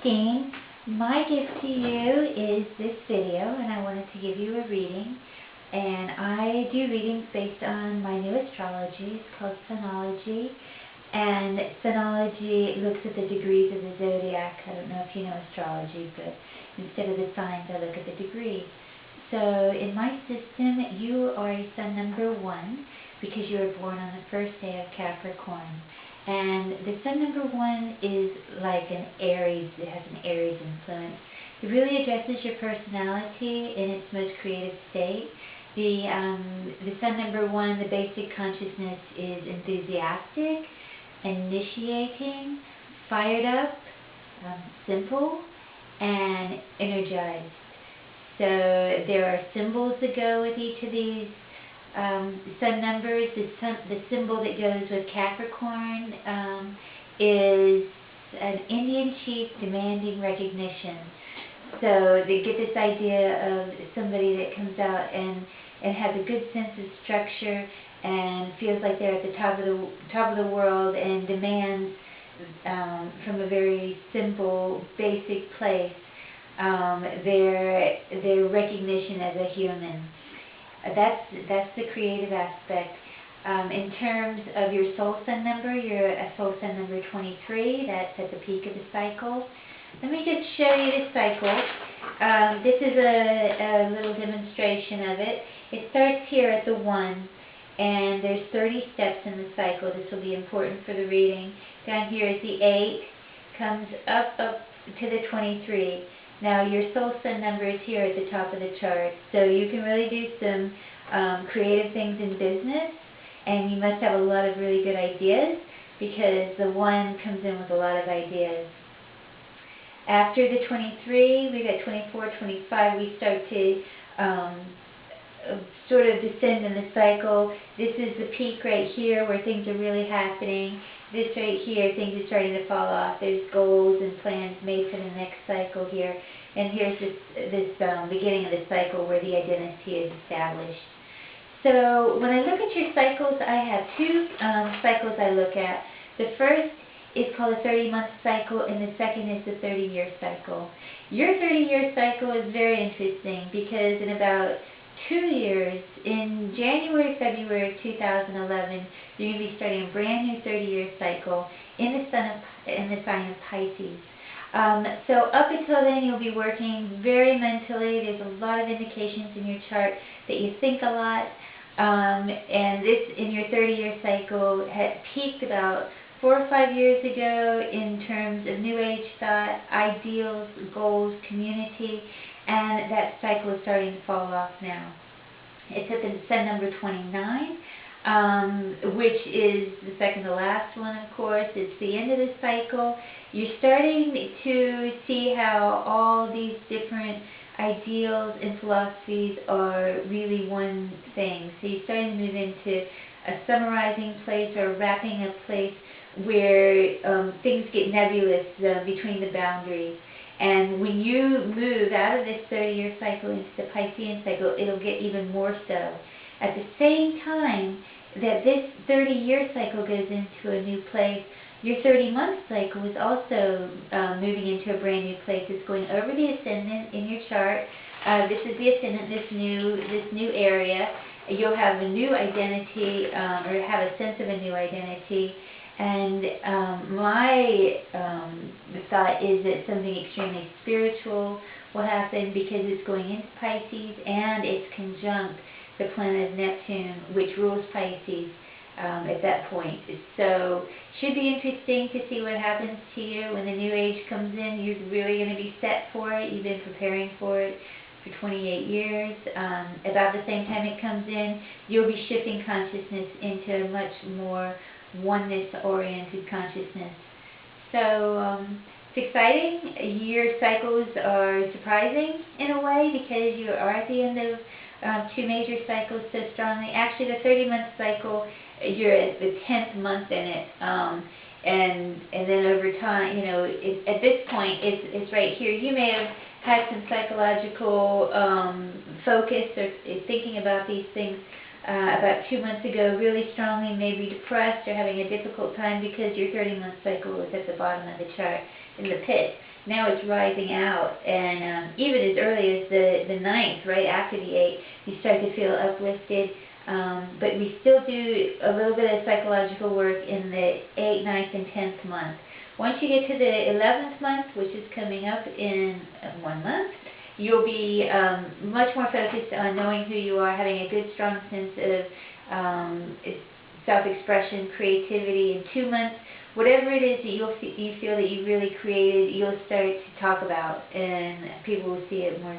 Christine. My gift to you is this video, and I wanted to give you a reading. And I do readings based on my new astrology. It's called Sonology. And Sonology looks at the degrees of the zodiac. I don't know if you know astrology, but instead of the signs, I look at the degree. So in my system, you are a sun number 1 because you were born on the first day of Capricorn. And the sun number 1 is like an Aries. It has an Aries influence. It really addresses your personality in its most creative state. The sun number 1, the basic consciousness is enthusiastic, initiating, fired up, simple, and energized. So there are symbols that go with each of these sun numbers. The symbol that goes with Capricorn is an Indian chief demanding recognition. So they get this idea of somebody that comes out and has a good sense of structure and feels like they're at the top of the world and demands from a very simple, basic place their recognition as a human. That's the creative aspect. In terms of your soul sun number, you're a soul sun number 23. That's at the peak of the cycle. Let me just show you the cycle. This is a little demonstration of it. It starts here at the 1, and there's 30 steps in the cycle. This will be important for the reading. Down here is the 8, comes up to the 23. Now your soul sun number is here at the top of the chart, so you can really do some creative things in business, and you must have a lot of really good ideas because the 1 comes in with a lot of ideas. After the 23, we got 24, 25, we start to sort of descend in the cycle. This is the peak right here where things are really happening. This right here, things are starting to fall off. There's goals and plans made for the next cycle here. And here's this beginning of the cycle where the identity is established. So when I look at your cycles, I have 2 cycles I look at. The first is called a 30-month cycle, and the second is the 30-year cycle. Your 30-year cycle is very interesting because in about 2 years, in January, February of 2011, you're going to be starting a brand new 30-year cycle in the sign of Pisces. So up until then, you'll be working very mentally. There's a lot of indications in your chart that you think a lot. And this, in your 30-year cycle, had peaked about 4 or 5 years ago in terms of New Age thought, ideals, goals, community, and that cycle is starting to fall off now. It's at the sun number 29, which is the second to last one, of course. It's the end of the cycle. You're starting to see how all these different ideals and philosophies are really one thing. So you're starting to move into a summarizing place or a wrapping up place where things get nebulous between the boundaries. And when you move out of this 30-year cycle into the Piscean cycle, it'll get even more so. At the same time that this 30-year cycle goes into a new place, your 30-month cycle is also moving into a brand new place. It's going over the ascendant in your chart. This is the ascendant, this new area. You'll have a new identity, or have a sense of a new identity. And my thought is that something extremely spiritual will happen because it's going into Pisces and it's conjunct the planet of Neptune, which rules Pisces at that point. So should be interesting to see what happens to you when the new age comes in. You're really going to be set for it. You've been preparing for it for 28 years. About the same time it comes in, you'll be shifting consciousness into a much more oneness-oriented consciousness. So it's exciting. Your cycles are surprising in a way because you are at the end of 2 major cycles so strongly. Actually, the 30-month cycle, you're at the 10th month in it, and then over time, you know, at this point, it's right here. You may have had some psychological focus or thinking about these things about 2 months ago really strongly, maybe depressed or having a difficult time because your 30-month cycle was at the bottom of the chart in the pit. Now it's rising out, and even as early as the 9th, right after the 8th, you start to feel uplifted. But we still do a little bit of psychological work in the 8th, 9th, and 10th month. Once you get to the 11th month, which is coming up in 1 month, you'll be much more focused on knowing who you are, having a good, strong sense of self-expression, creativity. In 2 months, whatever it is that you feel that you really created, you'll start to talk about, and people will see it more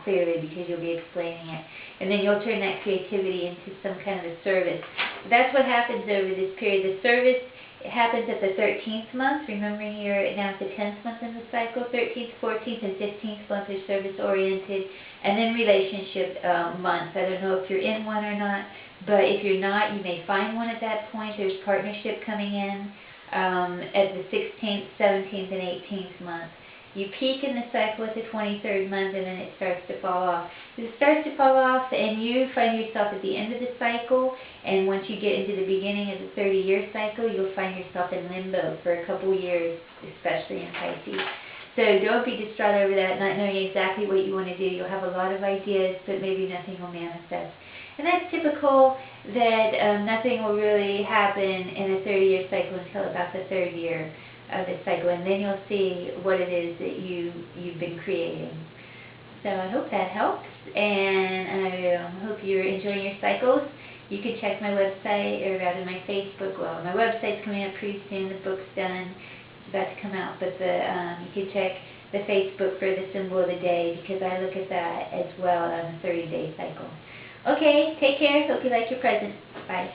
clearly because you'll be explaining it. And then you'll turn that creativity into some kind of a service. That's what happens over this period. The service happens at the 13th month. Remembering you're now at the 10th month in the cycle. 13th, 14th, and 15th month are service-oriented. And then relationship months. I don't know if you're in one or not, but if you're not, you may find one at that point. There's partnership coming in at the 16th, 17th, and 18th month. You peak in the cycle at the 23rd month, and then it starts to fall off. It starts to fall off, and you find yourself at the end of the cycle, and once you get into the beginning of the 30-year cycle, you'll find yourself in limbo for a couple years, especially in Pisces. So don't be distraught over that, not knowing exactly what you want to do. You'll have a lot of ideas, but maybe nothing will manifest. And that's typical that nothing will really happen in a 30-year cycle until about the 3rd year of the cycle, and then you'll see what it is that you've been creating. So I hope that helps, and I hope you're enjoying your cycles. You can check my website, or rather my Facebook. Well, my website's coming up pretty soon. The book's done. It's about to come out, but you can check the Facebook for the symbol of the day, because I look at that as well on a 30-day cycle. Okay, take care. Hope you like your present. Bye.